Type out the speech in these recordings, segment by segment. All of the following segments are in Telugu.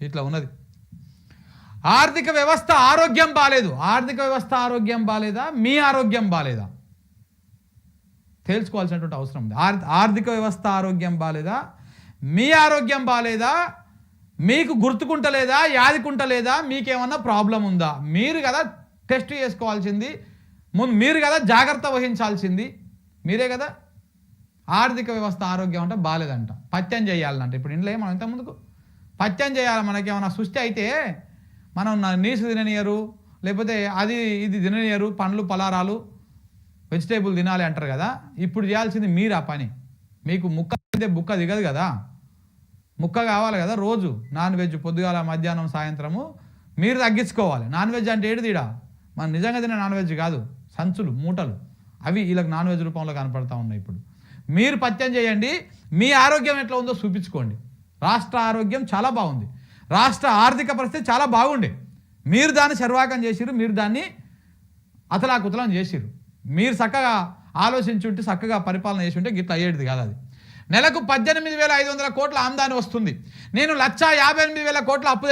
ఇట్లా ఉన్నది. ఆర్థిక వ్యవస్థ ఆరోగ్యం బాలేదు. ఆర్థిక వ్యవస్థ ఆరోగ్యం బాలేదా, మీ ఆరోగ్యం బాలేదా తెలుసుకోవాల్సినటువంటి అవసరం ఉంది. ఆర్థిక వ్యవస్థ ఆరోగ్యం బాలేదా, మీ ఆరోగ్యం బాలేదా, మీకు గుర్తుకుంటలేదా, యాదికుంటలేదా, మీకేమన్నా ప్రాబ్లం ఉందా, మీరు కదా టెస్ట్ చేసుకోవాల్సింది, ముందు మీరు కదా జాగ్రత్త వహించాల్సింది, మీరే కదా. ఆర్థిక వ్యవస్థ ఆరోగ్యం అంటే బాలేదంట, పత్యం చేయాలంట. ఇప్పుడు ఇంట్లో మనం ఇంతకుముందుకు పత్యం చేయాలి, మనకేమన్నా సృష్టి అయితే మనం నీసు తిననియరు, లేకపోతే అది ఇది తిననియరు, పండ్లు పలారాలు వెజిటేబుల్ తినాలి అంటారు కదా. ఇప్పుడు చేయాల్సింది మీరు ఆ పని. మీకు ముక్క అయితే బుక్క దిగదు కదా, ముక్క కావాలి కదా. రోజు నాన్ వెజ్ పొద్దుగాల మధ్యాహ్నం సాయంత్రము మీరు తగ్గించుకోవాలి. నాన్ వెజ్ అంటే ఏడు తీడా, మనం నిజంగా తినే నాన్ వెజ్ కాదు, సంచులు మూటలు అవి వీళ్ళకి నాన్ వెజ్ రూపంలో కనపడతా ఉన్నాయి. ఇప్పుడు మీరు పత్యం చేయండి, మీ ఆరోగ్యం ఎట్లా ఉందో చూపించుకోండి. రాష్ట్ర ఆరోగ్యం చాలా బాగుంది, రాష్ట్ర ఆర్థిక పరిస్థితి చాలా బాగుండే. మీరు దాన్ని శర్వాకం చేసిరు, మీరు దాన్ని అతలాకుతలం చేసిరు. మీరు చక్కగా ఆలోచించుంటే, చక్కగా పరిపాలన చేసి ఉంటే గిట్లా అయ్యేది కాదు. అది నెలకు 18,500 కోట్ల ఆమ్దాని వస్తుంది. నేను 1,58,000 కోట్ల అప్పు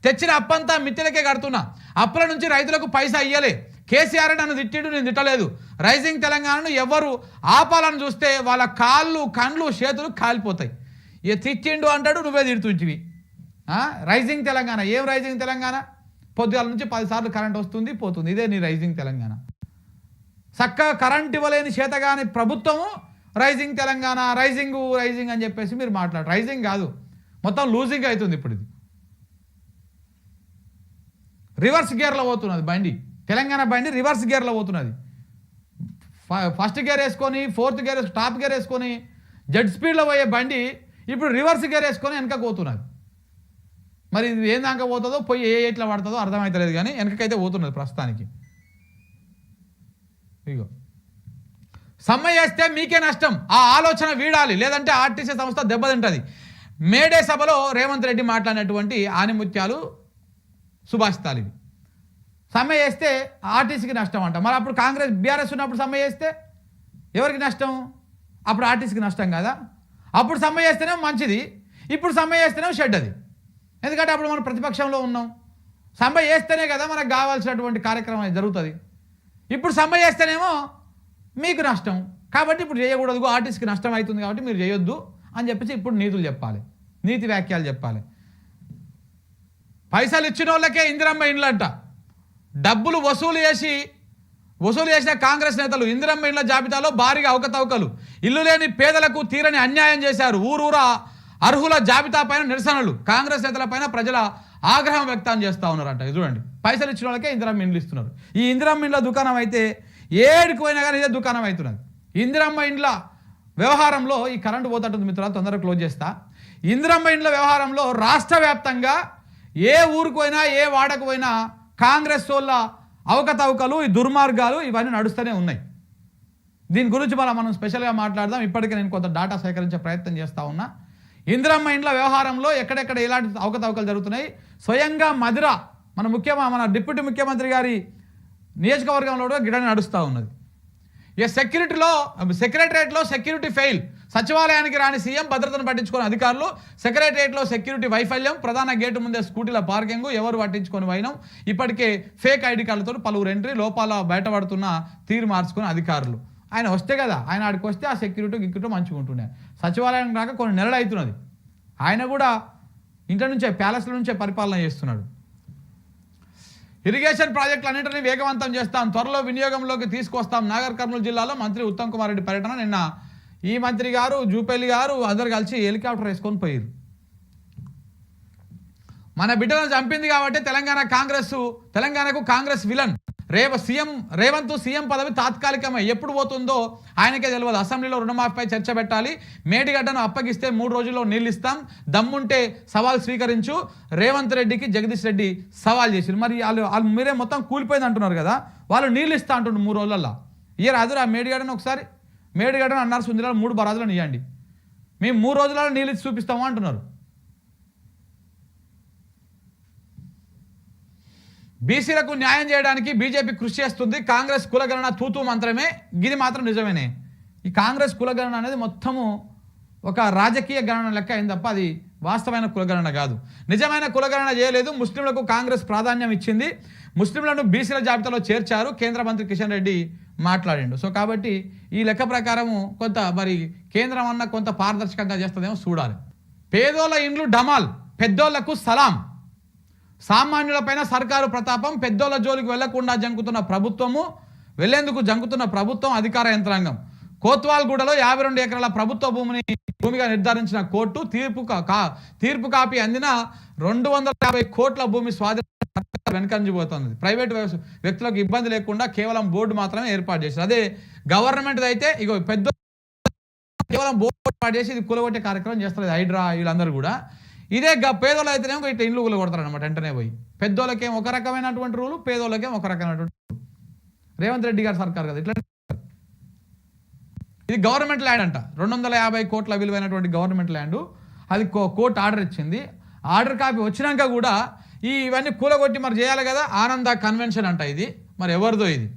తెచ్చిన అప్పంతా మిత్తిలకే కడుతున్నా. అప్పుల నుంచి రైతులకు పైసా ఇయ్యలే. కేసీఆర్ నన్ను తిట్టిండు, నేను తిట్టలేదు. రైజింగ్ తెలంగాణను ఎవరు ఆపాలని చూస్తే వాళ్ళ కాళ్ళు కండ్లు చేతులు కాలిపోతాయి. ఇక తిట్టిండు అంటాడు, నువ్వే తిడుతుంటివి. రైజింగ్ తెలంగాణ ఏం రైజింగ్ తెలంగాణ? పొద్దుగాల నుంచి 10 సార్లు కరెంట్ వస్తుంది పోతుంది, ఇదే నీ రైజింగ్ తెలంగాణ. చక్కగా కరెంట్ ఇవ్వలేని చేతగాని ప్రభుత్వము రైజింగ్ తెలంగాణ, రైజింగ్ అని చెప్పేసి మీరు మాట్లాడారు. రైజింగ్ కాదు, మొత్తం లూజింగ్ అవుతుంది. ఇప్పుడు ఇది రివర్స్ గేర్లో పోతున్నది బండి, తెలంగాణ బండి రివర్స్ గేర్లో పోతున్నది. ఫస్ట్ గేర్ వేసుకొని, ఫోర్త్ గేర్ టాప్ గేర్ వేసుకొని జెడ్ స్పీడ్లో పోయే బండి ఇప్పుడు రివర్స్ గేర్ వేసుకొని వెనక పోతున్నది. మరి ఇది ఏం దాకా పోతుందో, పోయి ఎట్లా పడుతుందో అర్థమవుతలేదు, కానీ వెనకకైతే పోతున్నది ప్రస్తుతానికి. ఇగో సమ్మె చేస్తే మీకే నష్టం, ఆ ఆలోచన వీడాలి, లేదంటే ఆర్టీసీ సంస్థ దెబ్బతింటుంది. మేడే సభలో రేవంత్ రెడ్డి మాట్లాడినటువంటి ఆనిముత్యాలు సుభాషితాలు ఇవి. సమ్మె చేస్తే ఆర్టీసీకి నష్టం అంట. మరి అప్పుడు కాంగ్రెస్ బీఆర్ఎస్ ఉన్నప్పుడు సమ్మె చేస్తే ఎవరికి నష్టం? అప్పుడు ఆర్టీసీకి నష్టం కదా. అప్పుడు సమ్మె చేస్తేనే మంచిది, ఇప్పుడు సమ్మె చేస్తేనే షెడ్ అది. ఎందుకంటే అప్పుడు మనం ప్రతిపక్షంలో ఉన్నాం. సమ్మె చేస్తేనే కదా మనకు కావాల్సినటువంటి కార్యక్రమం జరుగుతుంది. ఇప్పుడు సమ్మె చేస్తేనేమో మీకు నష్టం, కాబట్టి ఇప్పుడు చేయకూడదు, ఆర్టీసీకి నష్టం అవుతుంది కాబట్టి మీరు చేయొద్దు అని చెప్పేసి ఇప్పుడు నీతులు చెప్పాలి, నీతి వ్యాఖ్యలు చెప్పాలి. పైసలు ఇచ్చిన వాళ్ళకే ఇందిరమ్మ ఇండ్లు అంట. డబ్బులు వసూలు చేసిన కాంగ్రెస్ నేతలు ఇందిరమ్మ ఇండ్ల జాబితాలో భారీగా అవకతవకలు, ఇల్లు లేని పేదలకు తీరని అన్యాయం చేశారు. ఊరూరా అర్హుల జాబితా పైన నిరసనలు, కాంగ్రెస్ నేతల పైన ప్రజల ఆగ్రహం వ్యక్తం చేస్తూ ఉన్నారంట. చూడండి, పైసలు ఇచ్చిన వాళ్ళకే ఇందిరమ్మ ఇండ్లు ఇస్తున్నారు. ఈ ఇందిరమ్మ ఇండ్ల దుకాణం అయితే ఏడికి పోయినా కానీ ఇదే దుకాణం అవుతున్నది. ఇందిరమ్మ ఇండ్ల వ్యవహారంలో ఈ కరెంటు పోతుంటుంది మిత్రులు, తొందరగా క్లోజ్ చేస్తా. ఇందిరమ్మ ఇండ్ల వ్యవహారంలో రాష్ట్ర వ్యాప్తంగా ఏ ఊరికి పోయినా, ఏ వాడకు పోయినా కాంగ్రెస్ వాళ్ళ అవకతవకలు, ఈ దుర్మార్గాలు ఇవన్నీ నడుస్తూనే ఉన్నాయి. దీని గురించి మనం స్పెషల్గా మాట్లాడదాం. ఇప్పటికే నేను కొంత డాటా సేకరించే ప్రయత్నం చేస్తూ ఉన్నా. ఇందిరమ్మ ఇండ్ల వ్యవహారంలో ఎక్కడెక్కడ ఎలాంటి అవకతవకలు జరుగుతున్నాయి, స్వయంగా మధిర మన డిప్యూటీ ముఖ్యమంత్రి గారి నియోజకవర్గంలో కూడా గిడని నడుస్తూ ఉన్నది. ఇక సెక్రటరేట్లో సెక్యూరిటీ ఫెయిల్, సచివాలయానికి రాని సీఎం, భద్రతను పట్టించుకుని అధికారులు, సెక్రటరేట్లో సెక్యూరిటీ వైఫల్యం, ప్రధాన గేటు ముందే స్కూటీల పార్కింగ్, ఎవరు పట్టించుకొని వైనం, ఇప్పటికే ఫేక్ ఐడి కార్డులతో పలువురు ఎంట్రీ, లోపాల బయటపడుతున్న తీరు మార్చుకుని అధికారులు. ఆయన వస్తే కదా, ఆయన ఆడికి వస్తే ఆ సెక్యూరిటీ మంచిగా ఉంటుండే. సచివాలయం రాక కొన్ని నెలలు అవుతున్నది. ఆయన కూడా ఇంటి నుంచే, ప్యాలెస్ల నుంచే పరిపాలన చేస్తున్నాడు. ఇరిగేషన్ ప్రాజెక్టులు అన్నింటినీ వేగవంతం చేస్తాం, త్వరలో వినియోగంలోకి తీసుకొస్తాం. నాగర్ కర్నూలు జిల్లాలో మంత్రి ఉత్తమ్ కుమార్ రెడ్డి పర్యటన. నిన్న ఈ మంత్రి గారు, జూపల్లి గారు అందరు కలిసి హెలికాప్టర్ వేసుకొని పోయారు. మన బిడ్డలను చంపింది కాబట్టి తెలంగాణకు కాంగ్రెస్ విలన్. రేవంత్ సీఎం పదవి తాత్కాలికమే, ఎప్పుడు పోతుందో ఆయనకే తెలియదు. అసెంబ్లీలో రుణమాఫీపై చర్చ పెట్టాలి, మేడిగడ్డను అప్పగిస్తే 3 రోజుల్లో నీళ్ళు ఇస్తాం, దమ్ముంటే సవాల్ స్వీకరించు. రేవంత్ రెడ్డికి జగదీష్ రెడ్డి సవాల్ చేసిరు. మరి వాళ్ళు మీరే మొత్తం కూలిపోయింది అంటున్నారు కదా, వాళ్ళు నీళ్ళు ఇస్తా అంటుండ్రు 3 రోజులలో. రాదురా మేడిగడ్డను ఒకసారి, మేడిగడ్డను అన్నారు సుందరాలు 3 బరాజులను ఇవ్వండి, మేము 3 రోజులలో నీళ్ళు ఇచ్చి చూపిస్తాము అంటున్నారు. బీసీలకు న్యాయం చేయడానికి బీజేపీ కృషి చేస్తుంది, కాంగ్రెస్ కులగణన తూతూ మంత్రమే. ఇది మాత్రం నిజమేనే. ఈ కాంగ్రెస్ కులగణన అనేది మొత్తము ఒక రాజకీయ గణన లెక్క అయింది తప్ప అది వాస్తవమైన కులగణన కాదు. నిజమైన కులగణన చేయలేదు. ముస్లింలకు కాంగ్రెస్ ప్రాధాన్యం ఇచ్చింది. ముస్లింలను బీసీల జాబితాలో చేర్చారు. కేంద్ర మంత్రి కిషన్ రెడ్డి మాట్లాడిండు. సో కాబట్టి ఈ లెక్క ప్రకారము కొంత మరి కేంద్రం అన్న కొంత పారదర్శకంగా చేస్తుందేమో చూడాలి. పేదోళ్ళ ఇండ్లు డమాల్, పెద్దోళ్లకు సలాం. సామాన్యులపైన సర్కారు ప్రతాపం, పెద్దోళ్ళ జోలికి వెళ్లకుండా వెళ్లేందుకు జంకుతున్న ప్రభుత్వం, అధికార యంత్రాంగం. కోత్వాల్గూడలో 52 ఎకరాల ప్రభుత్వ భూమిగా నిర్ధారించిన కోర్టు తీర్పు కాపీ అందిన 250 కోట్ల భూమి స్వాధీనం వెనకంజిపోతుంది. ప్రైవేటు వ్యక్తులకు ఇబ్బంది లేకుండా కేవలం బోర్డు మాత్రమే ఏర్పాటు చేశారు. అదే గవర్నమెంట్ అయితే ఇగో పెద్ద కేవలం బోర్డు ఏర్పాటు చేసి ఇది కూలగొట్టే కార్యక్రమం చేస్తారు. హైడ్రా వీళ్ళందరూ కూడా ఇదే పేదోళ్ళు అయితేనేమో ఇట్లా ఇండ్లు కూలగొడతారు అనమాట. వెంటనే పోయి పెద్దోళ్ళకేం ఒక రకమైనటువంటి రూలు, పేదోళ్ళకేం ఒక రకమైనటువంటి రేవంత్ రెడ్డి గారి సర్కార్ కదా ఇట్లా. ఇది గవర్నమెంట్ ల్యాండ్ అంట, 250 కోట్ల విలువైనటువంటి గవర్నమెంట్ ల్యాండ్. అది కోర్టు ఆర్డర్ ఇచ్చింది. ఆర్డర్ కాపీ వచ్చినాక కూడా ఇవన్నీ కూలగొట్టి మరి చేయాలి కదా. ఆనంద కన్వెన్షన్ అంట ఇది. మరి ఎవరిదో ఇది,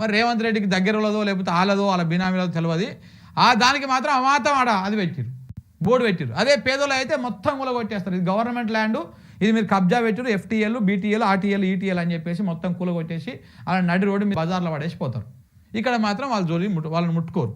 మరి రేవంత్ రెడ్డికి దగ్గరలో లేకపోతే వాళ్ళ బినామీలదో తెలియదు. దానికి మాత్రం అమాతం అది పెట్టిరు, బోర్డు పెట్టిరు. అదే పేదోళ్ళు అయితే మొత్తం కూలగొట్టేస్తారు. ఇది గవర్నమెంట్ ల్యాండ్, ఇది మీరు కబ్జా పెట్టిరు. FTL, BTL, RTL, ETL అని చెప్పేసి మొత్తం కూలగొట్టేసి అలా నడి రోడ్డు బజార్లో పడేసిపోతారు. ఇక్కడ మాత్రం వాళ్ళని ముట్టుకోరు.